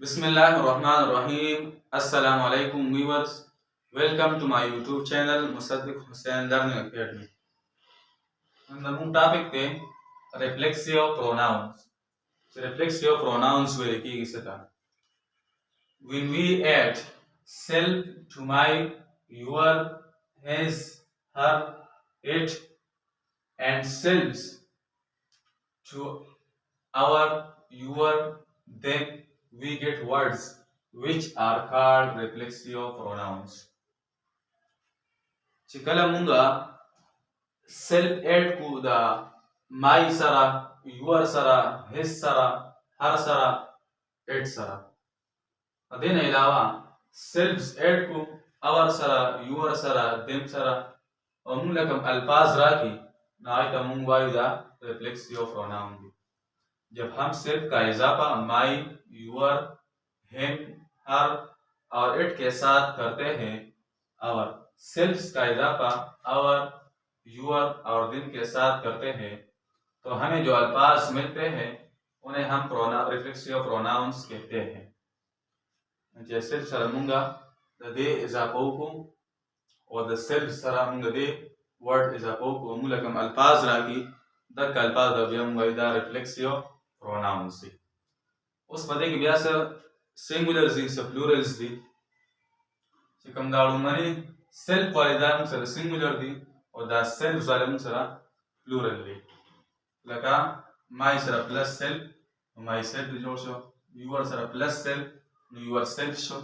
Bismillahirrahmanirrahim. Assalamu alaikum viewers. Welcome to my YouTube channel Musaddiq Hussain Learning Academy. And the topic is reflexive pronouns. So reflexive pronouns will be when we add self to my, your, his, her, it, and selves to our, your, then we get words which are called reflexive pronouns. Chikalamunga self add ku the my sara, your sara, his sara, her sara, it sara. Adin ilawa selves add ku our sara, your sara, them sara. ومن لكم अल्फाज राखी नायत मुंगवाइदा reflexive pronoun भी जब हम self का इजाफा माई your him her और it के साथ करते हैं और सेल्फ्स का इजाफा आवर यूर और दिन के साथ करते हैं तो हमें जो अल्फाज मिलते हैं उन्हें हम रिफ्लेक्सिव प्रोनाउंस कहते हैं जैसे सरमुंगा दे इजाफों और द सेल्फ सरामुंगा दे वर्ड इजाफों मुलकम अल्फाज रागी दक अल्फाज दबियम वैदा reflexive pronouns di. Oss pa degi biasa singulars di sa plurals di. Si kam dalu mani self wali da mung sara singular di और da self wali mung sara plural di. Laka my sara plus self my self di jod sho your sara plus self no your self sho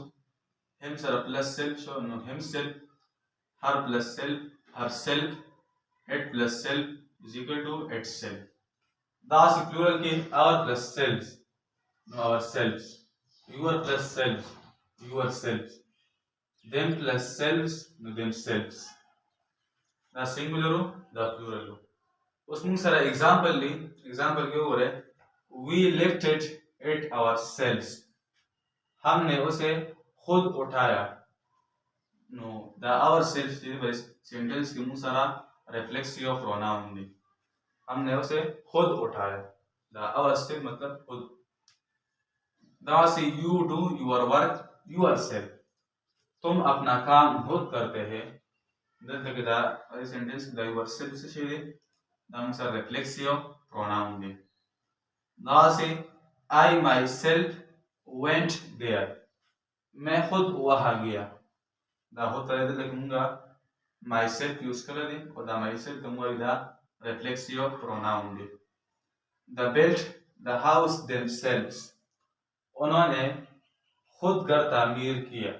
him sara plus self sho no himself her plus self herself it plus self is equal to itself. Das plural के our plus selves, no ourselves. Your plus selves, yourselves. Them plus selves, no themselves. The singular, the plural. उसमें सारा example ली, example क्या हो रहा है? We lifted it ourselves. हमने उसे खुद उठाया. No, the ourselves इस sentence के मुंह सारा reflexive pronoun ली. हमने उसे खुद उठाया द अवश्य मतलब खुद the say you do your work yourself तुम अपना काम खुद करते हैं the the sentence the yourself से शेदे the answer reflexive pronoun they the say I myself went there मैं खुद वहां गया द होता है लिखूंगा माई सेल्फ यूज कर दे और द माई सेल्फ तुम the reflexive pronoun they the built the house themselves उन्होंने खुद घर तामीर किया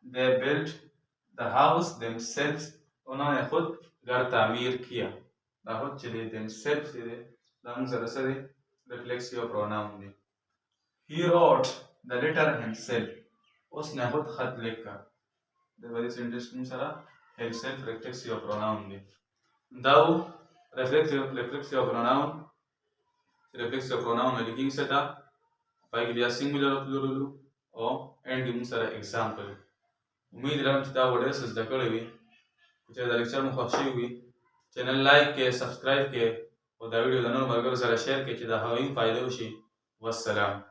they built the house themselves उन्होंने खुद घर तामीर किया the खुद चले themselves दे दाम जरा से reflexive pronoun they he wrote the letter himself उसने खुद खत लिखा the very sentence में सारा himself reflexive pronoun दे Thou reflexive pronoun में लिखी सटा पाई कि singular plural और end की मुसरा example उम्मीद रखता हूँ कि वीडियो से ज़रूर भी कुछ लेक्चर में खुशी हुई चैनल लाइक के सब्सक्राइब के और वीडियो दोनों मगर ज़रा शेयर के चिदा हवाई फायदे उशी वस्सलाम।